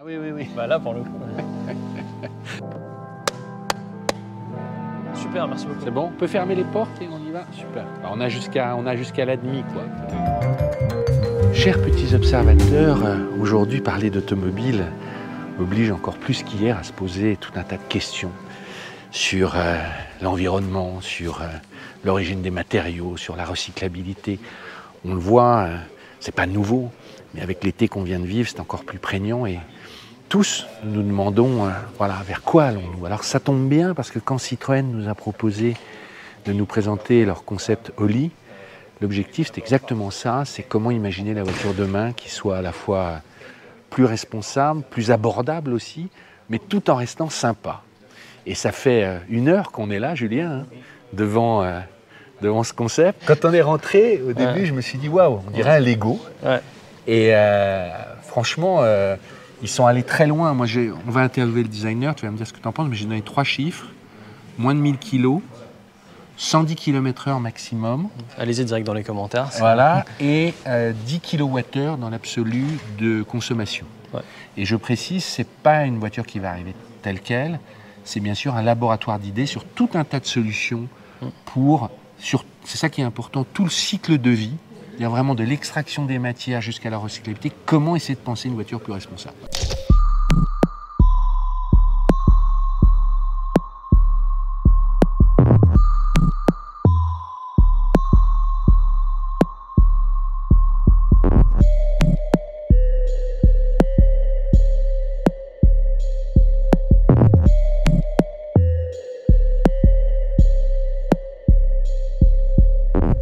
Oui, oui, oui. Bah là, pour le coup. Super, merci beaucoup. C'est bon, on peut fermer les portes et on y va. Super. Alors, on a jusqu'à la demi, quoi. Chers petits observateurs, aujourd'hui parler d'automobile oblige encore plus qu'hier à se poser tout un tas de questions sur l'environnement, sur l'origine des matériaux, sur la recyclabilité. On le voit, c'est pas nouveau, mais avec l'été qu'on vient de vivre, c'est encore plus prégnant et tous nous demandons voilà, vers quoi allons-nous. Alors ça tombe bien parce que quand Citroën nous a proposé de nous présenter leur concept Oli, l'objectif c'est exactement ça, c'est comment imaginer la voiture demain qui soit à la fois plus responsable, plus abordable aussi, mais tout en restant sympa. Et ça fait 1 heure qu'on est là, Julien, hein, devant ce concept. Quand on est rentré, au début, je me suis dit, waouh, on dirait un Lego. Ouais. Et franchement, ils sont allés très loin. Moi, on va interviewer le designer, tu vas me dire ce que tu en penses, mais j'ai donné 3 chiffres. Moins de 1000 kilos, 110 km/h maximum. Allez-y direct dans les commentaires. Voilà, et 10 kWh dans l'absolu de consommation. Ouais. Et je précise, ce n'est pas une voiture qui va arriver telle qu'elle, c'est bien sûr un laboratoire d'idées sur tout un tas de solutions c'est ça qui est important, tout le cycle de vie, c'est-à-dire vraiment de l'extraction des matières jusqu'à la recyclabilité, comment essayer de penser une voiture plus responsable.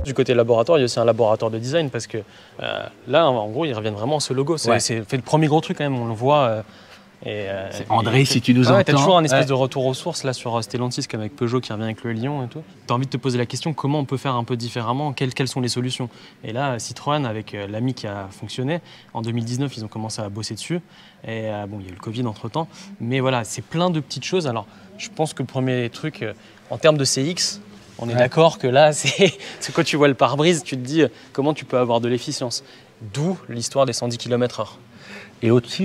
Du côté laboratoire, il y a aussi un laboratoire de design parce que là, en gros, ils reviennent vraiment à ce logo. C'est fait le premier gros truc quand même, on le voit. André, si tu nous entends. Tu as toujours un espèce de retour aux sources là sur Stellantis comme avec Peugeot qui revient avec le Lion et tout. Tu as envie de te poser la question comment on peut faire un peu différemment, quelles sont les solutions. Et là, Citroën avec l'AMI qui a fonctionné, en 2019, ils ont commencé à bosser dessus. Et bon, il y a eu le Covid entre-temps. Mais voilà, c'est plein de petites choses. Alors, je pense que le premier truc, en termes de CX, on est d'accord que là, c'est quand tu vois le pare-brise, tu te dis comment tu peux avoir de l'efficience. D'où l'histoire des 110 km/h. Et aussi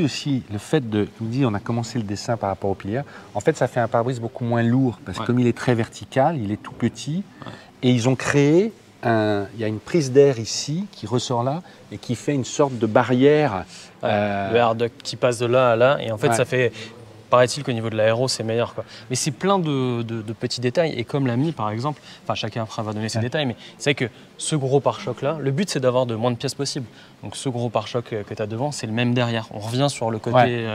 le fait de, tu me dis, on a commencé le dessin par rapport au pilier. En fait, ça fait un pare-brise beaucoup moins lourd parce que comme il est très vertical, il est tout petit. Et ils ont créé, il y a une prise d'air ici qui ressort là et qui fait une sorte de barrière. Le air duct qui passe de là à là. Et en fait, ça fait... Paraît-il qu'au niveau de l'aéro, c'est meilleur, quoi. Mais c'est plein de petits détails. Et comme l'AMI, par exemple, enfin chacun après va donner ses détails, mais c'est vrai que ce gros pare-choc-là, le but c'est d'avoir de moins de pièces possible. Donc ce gros pare-choc que tu as devant, c'est le même derrière. On revient sur le côté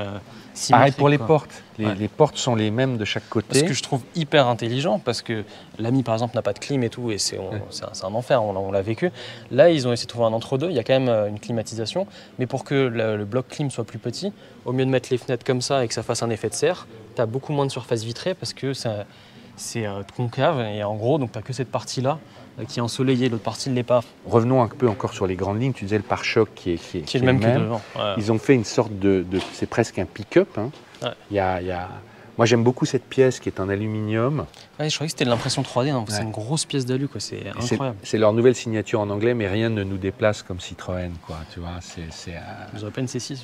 symétrique. Pareil pour les portes. Les portes sont les mêmes de chaque côté. Ce que je trouve hyper intelligent, parce que l'AMI, par exemple, n'a pas de clim et tout, et c'est un enfer, on l'a vécu. Là, ils ont essayé de trouver un entre-deux. Il y a quand même une climatisation, mais pour que le bloc clim soit plus petit, au mieux de mettre les fenêtres comme ça et que ça fasse un effet de serre, tu as beaucoup moins de surface vitrée parce que c'est concave et en gros, donc tu n'as que cette partie-là qui est ensoleillée, l'autre partie ne l'est pas. Revenons un peu encore sur les grandes lignes. Tu disais le pare-choc qui est le même que devant. Ouais. Ils ont fait une sorte c'est presque un pick-up. Hein. Ouais. Moi, j'aime beaucoup cette pièce qui est en aluminium. Ouais, je croyais que c'était de l'impression 3D. C'est une grosse pièce d'alu, quoi. C'est incroyable. C'est leur nouvelle signature en anglais, mais rien ne nous déplace comme Citroën, quoi. Tu vois, Vous n'aurez pas une C6.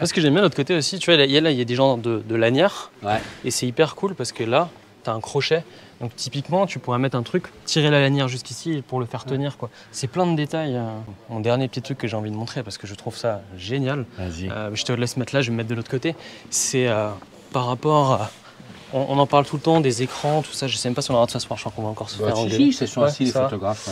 Ce que j'aime bien de l'autre côté aussi, tu vois, il y a des gens de lanière. Ouais. Et c'est hyper cool parce que là, tu as un crochet. Donc typiquement, tu pourrais mettre un truc, tirer la lanière jusqu'ici pour le faire tenir, quoi. C'est plein de détails. Mon dernier petit truc que j'ai envie de montrer parce que je trouve ça génial. Vas-y. Je te laisse mettre là, je vais me mettre de l'autre côté. C'est par rapport à... On en parle tout le temps, des écrans, tout ça. Je ne sais même pas si on aura de s'asseoir, je crois qu'on va encore se faire engueuler. Si, c'est sur assis les photographes.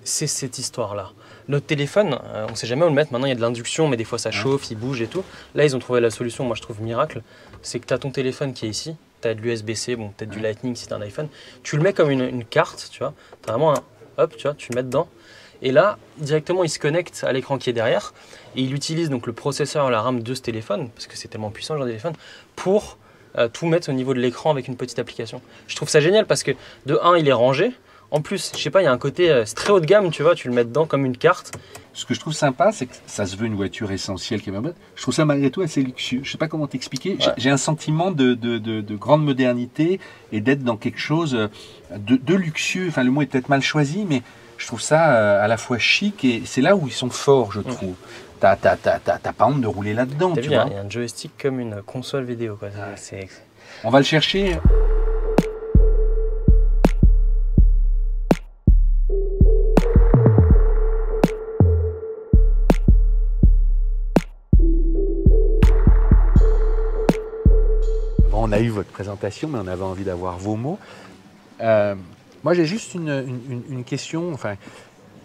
C'est cette histoire-là. Notre téléphone, on ne sait jamais où le mettre. Maintenant, il y a de l'induction, mais des fois, ça chauffe, il bouge et tout. Là, ils ont trouvé la solution, moi, je trouve miracle. C'est que tu as ton téléphone qui est ici. Tu as de l'USB-C, bon, peut-être du Lightning si tu as un iPhone. Tu le mets comme une carte, tu vois. Tu as vraiment un... Hop, tu vois, tu le mets dedans. Et là, directement, il se connecte à l'écran qui est derrière. Et il utilise donc le processeur, la RAM de ce téléphone, parce que c'est tellement puissant, ce genre de téléphone, pour tout mettre au niveau de l'écran avec une petite application. Je trouve ça génial parce que, de un, il est rangé. En plus, je sais pas, il y a un côté, c'est très haut de gamme, tu vois, tu le mets dedans comme une carte. Ce que je trouve sympa, c'est que ça se veut une voiture essentielle qui est ma bonne. Je trouve ça malgré tout assez luxueux. Je sais pas comment t'expliquer. J'ai un sentiment de grande modernité et d'être dans quelque chose de luxueux. Enfin, le mot est peut-être mal choisi, mais je trouve ça à la fois chic et c'est là où ils sont forts, je trouve. t'as pas honte de rouler là-dedans, tu vois. Il y a un joystick comme une console vidéo, quoi. On va le chercher. On a eu votre présentation, mais on avait envie d'avoir vos mots. Moi, j'ai juste une question. Enfin,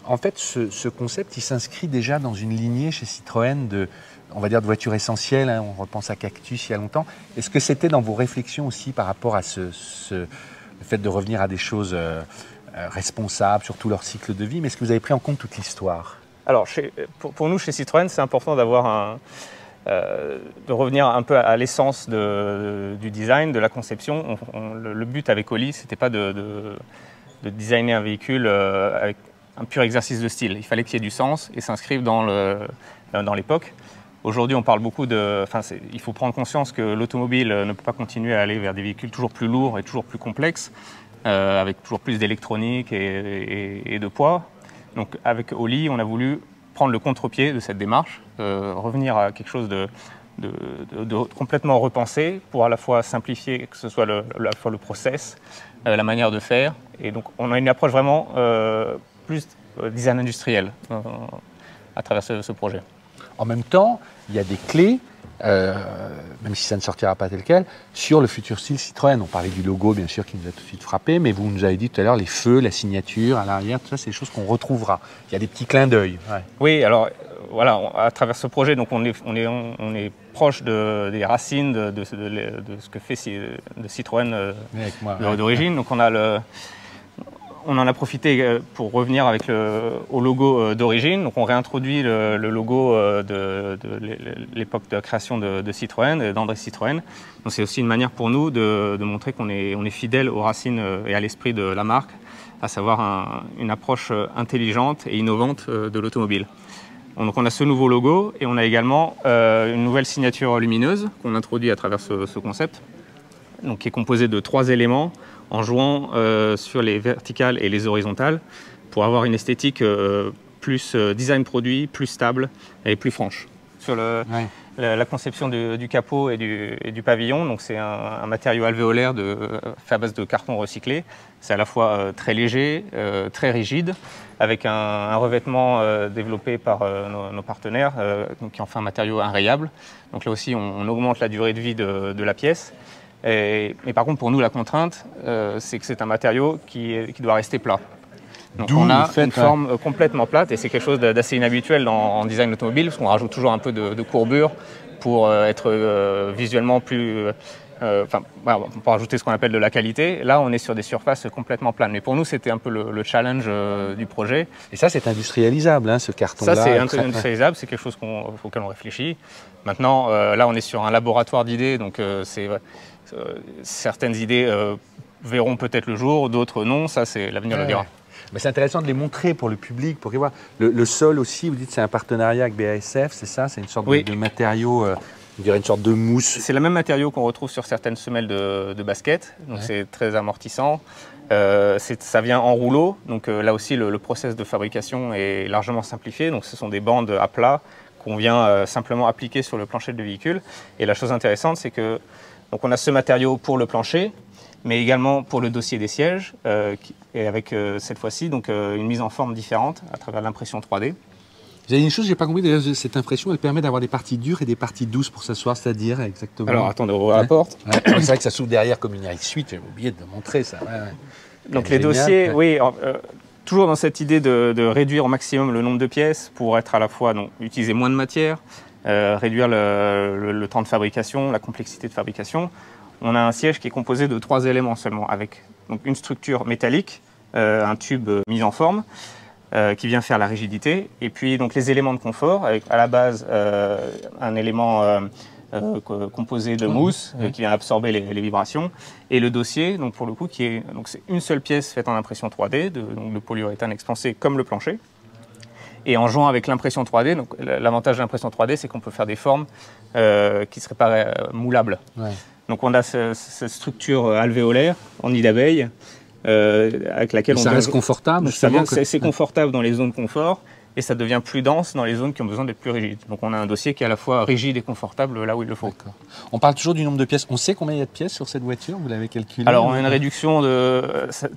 en fait, ce concept, il s'inscrit déjà dans une lignée chez Citroën on va dire, de voitures essentielles. Hein, on repense à Cactus il y a longtemps. Est-ce que c'était dans vos réflexions aussi par rapport à le fait de revenir à des choses responsables sur tout leur cycle de vie? Mais est-ce que vous avez pris en compte toute l'histoire? Alors, pour nous, chez Citroën, c'est important d'avoir de revenir un peu à l'essence du design, de la conception. Le but avec Oli, ce n'était pas de designer un véhicule avec un pur exercice de style. Il fallait qu'il y ait du sens et s'inscrive dans l'époque. Aujourd'hui, on parle beaucoup il faut prendre conscience que l'automobile ne peut pas continuer à aller vers des véhicules toujours plus lourds et toujours plus complexes, avec toujours plus d'électronique et de poids. Donc avec Oli, on a voulu prendre le contre-pied de cette démarche, revenir à quelque chose de complètement repensé pour à la fois simplifier, que ce soit à la fois le process, la manière de faire. Et donc on a une approche vraiment plus design industriel à travers ce projet. En même temps, il y a des clés, même si ça ne sortira pas tel quel, sur le futur style Citroën. On parlait du logo, bien sûr, qui nous a tout de suite frappé, mais vous nous avez dit tout à l'heure, les feux, la signature, à l'arrière, tout ça, c'est des choses qu'on retrouvera. Il y a des petits clins d'œil. Ouais. Oui, alors voilà, à travers ce projet, donc on est proche des racines de ce que fait de Citroën d'origine. Donc on en a profité pour revenir au logo d'origine. Donc on réintroduit le logo de l'époque de la création de Citroën, d'André Citroën. Donc c'est aussi une manière pour nous de montrer qu'on est fidèle aux racines et à l'esprit de la marque, à savoir une approche intelligente et innovante de l'automobile. Donc on a ce nouveau logo et on a également une nouvelle signature lumineuse qu'on introduit à travers ce concept, donc qui est composé de 3 éléments en jouant sur les verticales et les horizontales pour avoir une esthétique plus design produit, plus stable et plus franche. Sur la conception du capot et du pavillon, donc c'est un matériau alvéolaire fait à base de carton recyclé. C'est à la fois très léger, très rigide, avec un revêtement développé par nos partenaires qui en fait un matériau inrayable. Donc là aussi, on augmente la durée de vie de la pièce. Mais par contre, pour nous, la contrainte, c'est que c'est un matériau qui doit rester plat. Donc on a une forme complètement plate et c'est quelque chose d'assez inhabituel en design automobile parce qu'on rajoute toujours un peu de courbure pour être visuellement plus... voilà, on peut rajouter ce qu'on appelle de la qualité. Là, on est sur des surfaces complètement planes. Mais pour nous, c'était un peu le challenge du projet. Et ça, c'est industrialisable, hein, ce carton-là. Ça, c'est industrialisable, c'est quelque chose auquel on réfléchit. Maintenant, là, on est sur un laboratoire d'idées, donc certaines idées verront peut-être le jour, d'autres non. Ça, c'est l'avenir le dira. Mais c'est intéressant de les montrer pour le public, pour qu'ils voient. Le sol aussi, vous dites c'est un partenariat avec BASF, c'est ça? C'est une sorte de matériau, on dirait une sorte de mousse. C'est le même matériau qu'on retrouve sur certaines semelles de basket, donc c'est très amortissant. Ça vient en rouleau, donc là aussi le process de fabrication est largement simplifié. Donc ce sont des bandes à plat qu'on vient simplement appliquer sur le plancher du véhicule. Et la chose intéressante, c'est que donc on a ce matériau pour le plancher, mais également pour le dossier des sièges, et avec cette fois-ci donc une mise en forme différente à travers l'impression 3D. Vous avez une chose, je n'ai pas compris, d'ailleurs, cette impression, elle permet d'avoir des parties dures et des parties douces pour s'asseoir, c'est-à-dire exactement. Alors attendez, on ouvre la porte. C'est vrai que ça s'ouvre derrière comme une RX-8, j'ai oublié de montrer ça. Donc les dossiers, oui, toujours dans cette idée de réduire au maximum le nombre de pièces pour être à la fois utiliser moins de matière, réduire le temps de fabrication, la complexité de fabrication. On a un siège qui est composé de 3 éléments seulement, avec donc, une structure métallique, un tube mis en forme, qui vient faire la rigidité, et puis donc, les éléments de confort, avec à la base un élément composé de mousse qui vient absorber les vibrations, et le dossier, donc, pour le coup, c'est une seule pièce faite en impression 3D, de polyuréthane expansé comme le plancher. Et en jouant avec l'impression 3D, donc l'avantage de l'impression 3D, c'est qu'on peut faire des formes qui ne seraient pas moulables. Ouais. Donc on a cette structure alvéolaire en nid d'abeille avec laquelle ça reste confortable. C'est confortable dans les zones confort et ça devient plus dense dans les zones qui ont besoin d'être plus rigides. Donc on a un dossier qui est à la fois rigide et confortable là où il le faut. On parle toujours du nombre de pièces. On sait combien il y a de pièces sur cette voiture? Vous l'avez calculé? Alors on a une réduction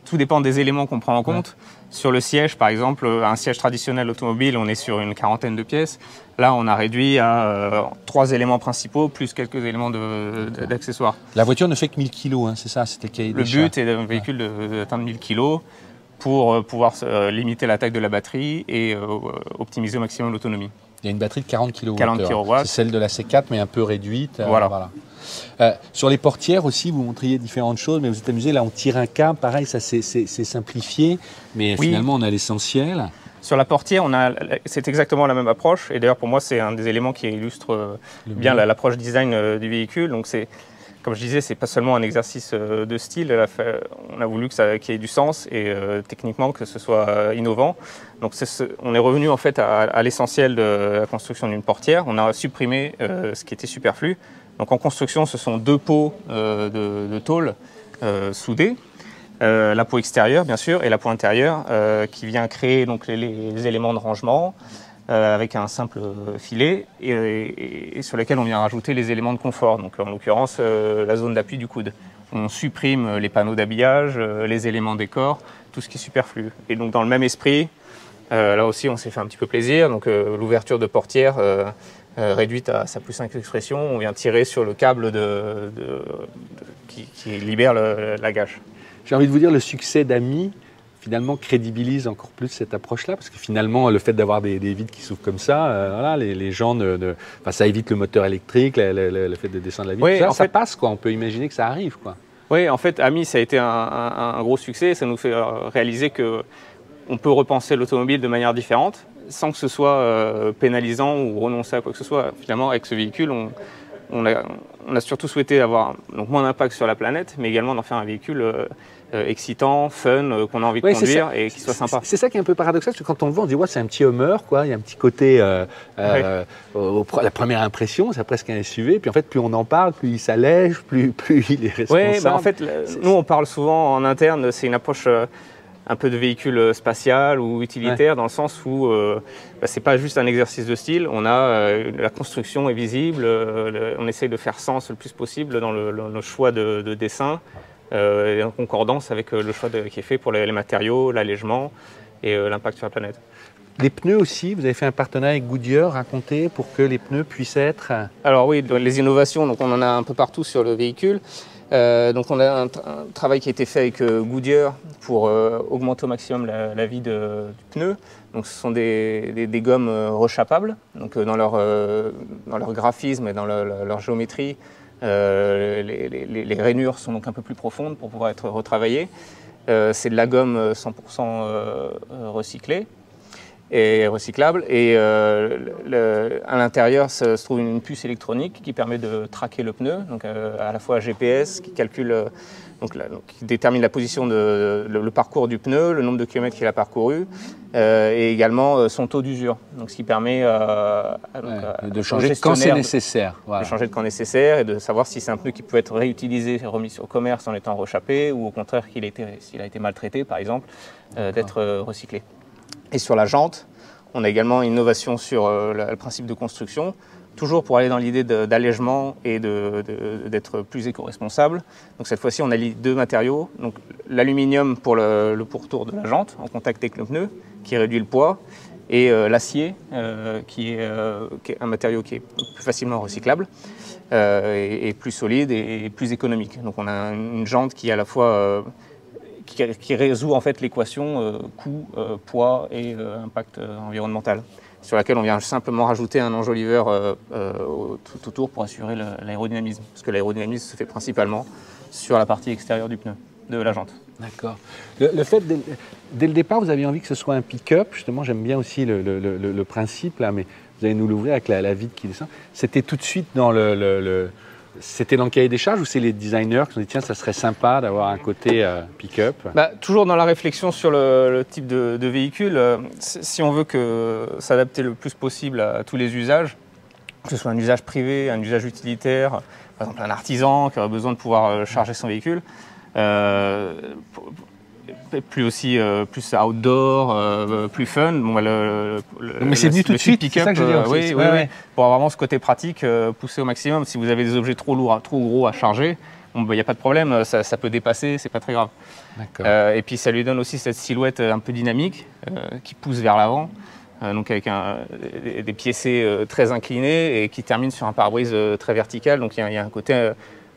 tout dépend des éléments qu'on prend en compte. Ouais. Sur le siège, par exemple, un siège traditionnel automobile, on est sur une quarantaine de pièces. Là, on a réduit à 3 éléments principaux, plus quelques éléments d'accessoires. La voiture ne fait que 1000 kg, hein, c'est ça? C'était cahier des charges. Le but est d'un véhicule d'atteindre 1000 kg pour pouvoir limiter la taille de la batterie et optimiser au maximum l'autonomie. Il y a une batterie de 40 kW. 40 kW. C'est celle de la C4, mais un peu réduite. Voilà. Sur les portières aussi, vous montriez différentes choses, mais vous êtes amusé. Là, on tire un câble, pareil, ça c'est simplifié, mais oui. Finalement, on a l'essentiel. Sur la portière, c'est exactement la même approche. Et d'ailleurs, pour moi, c'est un des éléments qui illustre bien l'approche design du véhicule. Donc, comme je disais, c'est pas seulement un exercice de style. On a voulu qu'il y ait du sens et techniquement que ce soit innovant. Donc on est revenu en fait à l'essentiel de la construction d'une portière. On a supprimé ce qui était superflu. Donc en construction, ce sont 2 pots de tôle soudés. La peau extérieure, bien sûr, et la peau intérieure qui vient créer donc, les éléments de rangement. Avec un simple filet et sur lequel on vient rajouter les éléments de confort, donc en l'occurrence la zone d'appui du coude. On supprime les panneaux d'habillage, les éléments décor, tout ce qui est superflu. Et donc dans le même esprit, là aussi on s'est fait un petit peu plaisir, donc l'ouverture de portière réduite à sa plus simple expression, on vient tirer sur le câble qui libère la gâche. J'ai envie de vous dire, le succès d'Ami finalement crédibilise encore plus cette approche-là, parce que finalement, le fait d'avoir des vitres qui s'ouvrent comme ça, voilà, les gens enfin, ça évite le moteur électrique, le fait de descendre la vitre, oui, ça passe, quoi. On peut imaginer que ça arrive, quoi. Oui, en fait, Ami, ça a été un gros succès, ça nous fait réaliser qu'on peut repenser l'automobile de manière différente, sans que ce soit pénalisant ou renoncer à quoi que ce soit. Finalement, avec ce véhicule, on a surtout souhaité avoir moins d'impact sur la planète, mais également d'en faire un véhicule excitant, fun, qu'on a envie de conduire et qui soit sympa. C'est ça qui est un peu paradoxal, parce que quand on le voit, on dit ouais, c'est un petit Hummer, quoi. Il y a un petit côté, la première impression, c'est presque un SUV, puis en fait, plus on en parle, plus il s'allège, plus il est responsable. Oui, en fait, nous on parle souvent en interne, c'est une approche un peu de véhicule spatial ou utilitaire, dans le sens où c'est pas juste un exercice de style, on a la construction est visible, on essaye de faire sens le plus possible dans le choix de dessin, et en concordance avec le choix qui est fait pour les matériaux, l'allègement et l'impact sur la planète. Les pneus aussi, vous avez fait un partenariat avec Goodyear, racontez, pour que les pneus puissent être... Alors oui, les innovations, donc on en a un peu partout sur le véhicule. Donc on a un travail qui a été fait avec Goodyear pour augmenter au maximum la vie du pneu. Donc ce sont des gommes rechappables. Donc dans leur graphisme et dans leur géométrie, les rainures sont donc un peu plus profondes pour pouvoir être retravaillées. C'est de la gomme 100% recyclée et recyclable. Et à l'intérieur se trouve une puce électronique qui permet de traquer le pneu, donc à la fois GPS qui calcule, qui détermine la position le parcours du pneu, le nombre de kilomètres qu'il a parcouru, et également son taux d'usure. Donc ce qui permet de changer quand c'est nécessaire. De changer quand nécessaire et de savoir si c'est un pneu qui peut être réutilisé, remis au commerce en étant rechappé, ou au contraire s'il a été maltraité par exemple, d'être recyclé. Et sur la jante, on a également une innovation sur le principe de construction, toujours pour aller dans l'idée d'allègement et d'être plus éco-responsable. Donc cette fois-ci, on allie 2 matériaux, donc l'aluminium pour le pourtour de la jante, en contact avec le pneu, qui réduit le poids, et l'acier, qui est un matériau qui est plus facilement recyclable, et plus solide et plus économique. Donc on a une jante qui est à la fois... qui résout en fait l'équation coût, poids et impact environnemental, sur laquelle on vient simplement rajouter un enjoliveur tout autour pour assurer l'aérodynamisme, parce que l'aérodynamisme se fait principalement sur la partie extérieure du pneu, de la jante. D'accord. Le fait, dès le départ, vous aviez envie que ce soit un pick-up, justement, j'aime bien aussi le principe, là, mais vous allez nous l'ouvrir avec la vitre qui descend. C'était tout de suite dans C'était dans le cahier des charges, ou c'est les designers qui ont dit tiens, ça serait sympa d'avoir un côté pick-up? Toujours dans la réflexion sur le type de véhicule, si on veut s'adapter le plus possible à tous les usages, que ce soit un usage privé, un usage utilitaire, par exemple un artisan qui aurait besoin de pouvoir charger son véhicule, plus outdoor, plus fun. Bon, mais c'est venu tout de suite, c'est ça que je veux dire. Oui, pour avoir vraiment ce côt pratique poussé au maximum. Si vous avez des objets trop lourds, trop gros à charger, il n'y a pas de problème, ça peut dépasser, c'est pas très grave. Et puis ça lui donne aussi cette silhouette un peu dynamique qui pousse vers l'avant. Donc avec des piécés très inclinés et qui termine sur un pare-brise très vertical. Donc il y a un côté,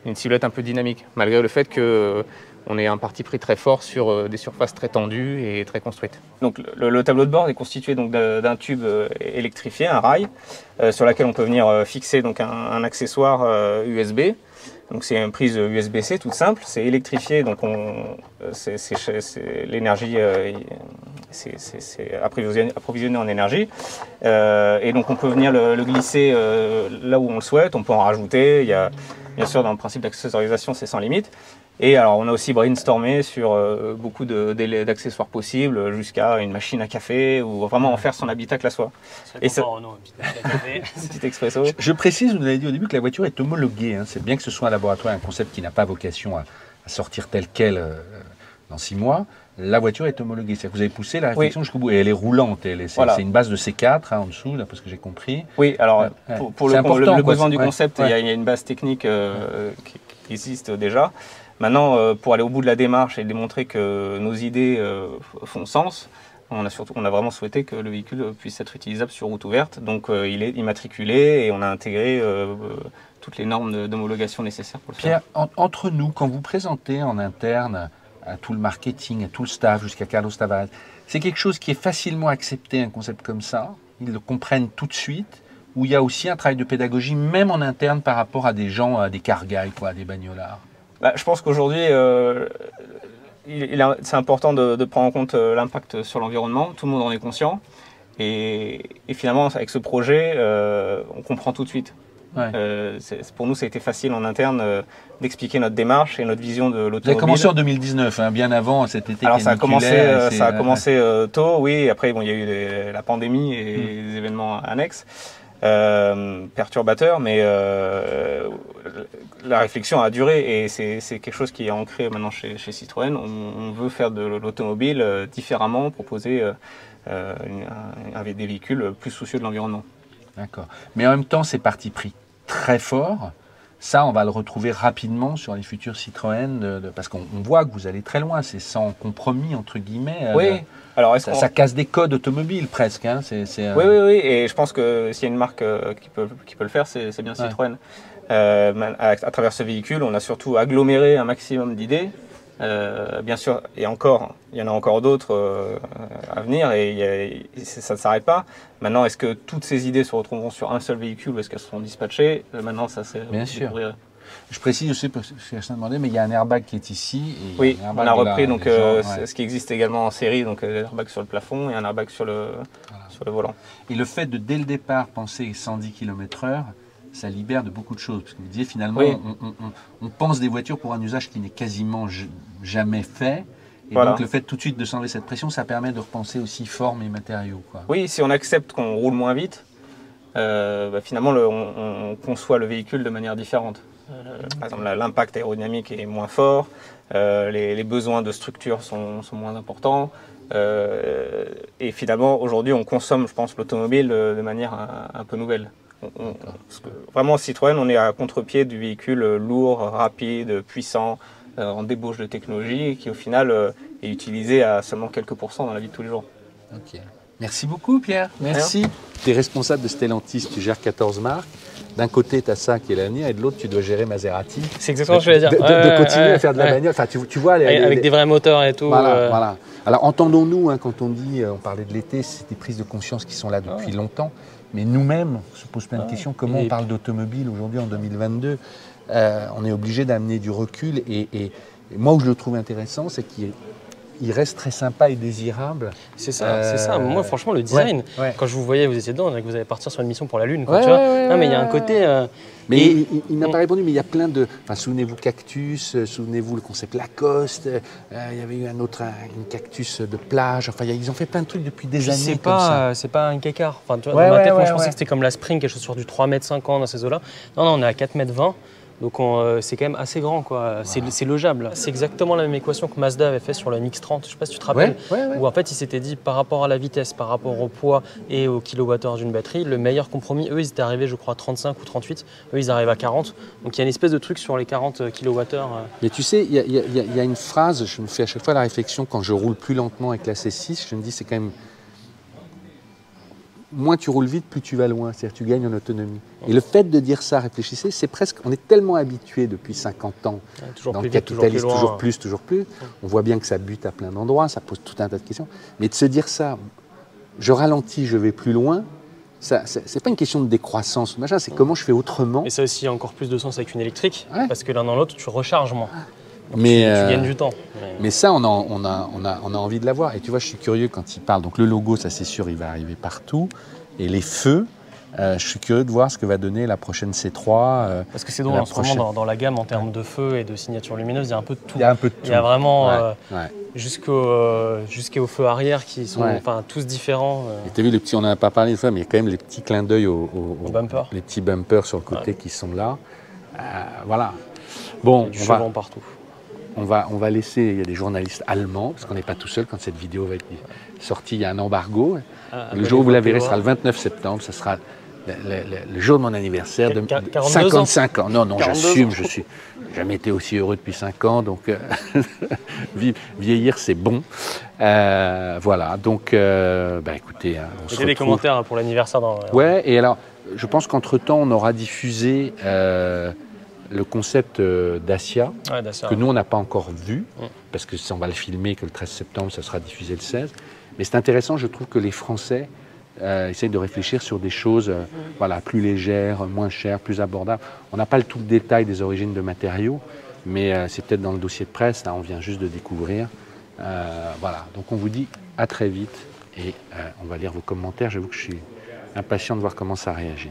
une silhouette un peu dynamique, malgré le fait qu'on ait un parti pris très fort sur des surfaces très tendues et très construites. Donc le tableau de bord est constitué d'un tube électrifié, un rail, sur lequel on peut venir fixer donc un accessoire USB. Donc c'est une prise USB-C toute simple, c'est électrifié, donc l'énergie c'est approvisionné en énergie. Et donc on peut venir le glisser là où on le souhaite, on peut en rajouter. Il y a, bien sûr, dans le principe d'accessorisation, c'est sans limite. Et alors on a aussi brainstormé sur beaucoup d'accessoires possibles, jusqu'à une machine à café, ou vraiment en faire son habitacle à soi. Et ça, un petit expresso. Je précise, vous avez dit au début que la voiture est homologuée. Hein. C'est bien que ce soit un laboratoire, un concept qui n'a pas vocation à sortir tel quel dans 6 mois. La voiture est homologuée. C'est-à-dire que vous avez poussé la réflexion jusqu'au bout. Et elle est roulante. C'est une base de C4 hein, en dessous, d'après ce que j'ai compris. Oui, alors pour le besoin du concept, il y a une base technique qui existe déjà. Maintenant, pour aller au bout de la démarche et démontrer que nos idées font sens, on a vraiment souhaité que le véhicule puisse être utilisable sur route ouverte. Donc il est immatriculé et on a intégré toutes les normes d'homologation nécessaires pour le faire. Pierre, entre nous, quand vous présentez en interne à tout le marketing, à tout le staff, jusqu'à Carlos Tavares, c'est quelque chose qui est facilement accepté, un concept comme ça? Ils le comprennent tout de suite? Ou il y a aussi un travail de pédagogie, même en interne, par rapport à des gens, à des car guys, à des bagnolards? Je pense qu'aujourd'hui, c'est important de prendre en compte l'impact sur l'environnement. Tout le monde en est conscient. Et finalement, avec ce projet, on comprend tout de suite. Pour nous, ça a été facile en interne d'expliquer notre démarche et notre vision de l'automobile. Vous avez commencé en 2020, hein, bien avant cet été. Alors ça a commencé tôt, oui. Après, il y a eu la pandémie et les événements annexes. Perturbateur, mais la réflexion a duré et c'est quelque chose qui est ancré maintenant chez Citroën. On veut faire de l'automobile différemment, proposer des véhicules plus soucieux de l'environnement. D'accord. Mais en même temps, c'est parti pris très fort. Ça, on va le retrouver rapidement sur les futurs Citroën, parce qu'on voit que vous allez très loin. C'est sans compromis, entre guillemets. Oui. Alors, ça casse des codes automobiles presque. Hein. Oui. Et je pense que s'il y a une marque qui peut le faire, c'est bien Citroën. À travers ce véhicule, on a surtout aggloméré un maximum d'idées. Bien sûr, et encore, il y en a encore d'autres à venir et ça ne s'arrête pas. Maintenant, est-ce que toutes ces idées se retrouveront sur un seul véhicule ou est-ce qu'elles seront dispatchées? Maintenant, ça c'est... Bien sûr. Je précise aussi, parce que je t'ai demandé, mais il y a un airbag qui est ici. Et oui, on a repris ce qui existe également en série, donc l'airbag sur le plafond et un airbag sur le volant. Et le fait de, dès le départ, penser 110 km/h, ça libère de beaucoup de choses. Parce que vous disiez, finalement, on pense des voitures pour un usage qui n'est quasiment jamais fait. Et donc, le fait tout de suite de s'enlever cette pression, ça permet de repenser aussi forme et matériaux. Oui, si on accepte qu'on roule moins vite, finalement, on conçoit le véhicule de manière différente. Par exemple, l'impact aérodynamique est moins fort, les besoins de structure sont moins importants. Et finalement, aujourd'hui, on consomme, je pense, l'automobile de manière un peu nouvelle. Parce que vraiment, Citroën, on est à contre-pied du véhicule lourd, rapide, puissant, en débauche de technologie, qui au final est utilisé à seulement quelques pourcents dans la vie de tous les jours. Ok. Merci beaucoup, Pierre. Merci. Tu es responsable de Stellantis, tu gères 14 marques. D'un côté, tu as ça qui est l'avenir, et de l'autre, tu dois gérer Maserati. C'est exactement ce que je voulais dire. De continuer à faire de la bagnole. Enfin, tu vois, avec des vrais moteurs et tout. Voilà. Alors, entendons-nous, hein, quand on dit, on parlait de l'été, c'est des prises de conscience qui sont là depuis longtemps. Mais nous-mêmes, on se pose plein de questions. Comment on parle d'automobile aujourd'hui, en 2022 on est obligé d'amener du recul. Et moi, où je le trouve intéressant, c'est qu'il reste très sympa et désirable. C'est ça. Moi, franchement, le design, quand je vous voyais, vous étiez dedans, que vous allez partir sur une mission pour la Lune. Mais il y a un côté... Mais il n'a pas répondu, mais il y a plein de... Enfin, souvenez-vous Cactus, souvenez-vous le concept Lacoste, il y avait eu une Cactus de plage, enfin ils ont fait plein de trucs depuis des années comme ça. C'est pas un Cacard. Enfin, tu vois, dans ma tête, moi je pensais que c'était comme la Spring, quelque chose sur du 3,50 m dans ces eaux-là. Non, on est à 4,20 m. Donc c'est quand même assez grand, quoi. C'est logeable. C'est exactement la même équation que Mazda avait fait sur le MX-30, je sais pas si tu te rappelles, où en fait ils s'étaient dit par rapport à la vitesse, par rapport au poids et au kilowattheure d'une batterie, le meilleur compromis, eux ils étaient arrivés je crois à 35 ou 38, eux ils arrivent à 40. Donc il y a une espèce de truc sur les 40 kilowattheures. Mais tu sais, il y a une phrase, je me fais à chaque fois la réflexion quand je roule plus lentement avec la C6, je me dis c'est quand même... Moins tu roules vite, plus tu vas loin, c'est-à-dire tu gagnes en autonomie. Et le fait de dire ça, réfléchissez, c'est presque, on est tellement habitué depuis 50 ans dans le capitalisme, toujours plus. On voit bien que ça bute à plein d'endroits, ça pose tout un tas de questions. Mais de se dire ça, je ralentis, je vais plus loin, c'est pas une question de décroissance, c'est comment je fais autrement. Et ça aussi a encore plus de sens avec une électrique, parce que l'un dans l'autre, tu recharges moins. Donc mais tu gagnes du temps. Mais ça, on a envie de l'avoir. Et tu vois, je suis curieux quand il parle. Donc le logo, ça c'est sûr, il va arriver partout. Et les feux, je suis curieux de voir ce que va donner la prochaine C3. Parce que c'est drôle, en ce moment, dans la gamme, en termes de feux et de signatures lumineuses, il y a un peu de tout. Il y a un peu de tout. Il y a vraiment jusqu'aux feux arrière qui sont tous différents. Et tu as vu, les petits, on n'en a pas parlé une fois, mais il y a quand même les petits clins d'œil aux bumpers. Les petits bumpers sur le côté qui sont là. Voilà. Bon, du chevron partout. On va laisser, il y a des journalistes allemands, parce qu'on n'est pas tout seul quand cette vidéo va être sortie, il y a un embargo. Le jour où vous la verrez sera le 29 septembre, ce sera le jour de mon anniversaire de 55 ans. Non, j'assume, je suis jamais été aussi heureux depuis 5 ans, donc vieillir c'est bon. Voilà, donc écoutez, on se retrouve. Des commentaires pour l'anniversaire. Ouais, et alors, je pense qu'entre-temps, on aura diffusé le concept Dacia, que nous, on n'a pas encore vu, parce que on va le filmer que le 13 septembre, ça sera diffusé le 16. Mais c'est intéressant, je trouve que les Français essayent de réfléchir sur des choses plus légères, moins chères, plus abordables. On n'a pas tout le détail des origines de matériaux, mais c'est peut-être dans le dossier de presse, là, on vient juste de découvrir. Voilà, donc on vous dit à très vite, et on va lire vos commentaires. J'avoue que je suis impatient de voir comment ça réagit.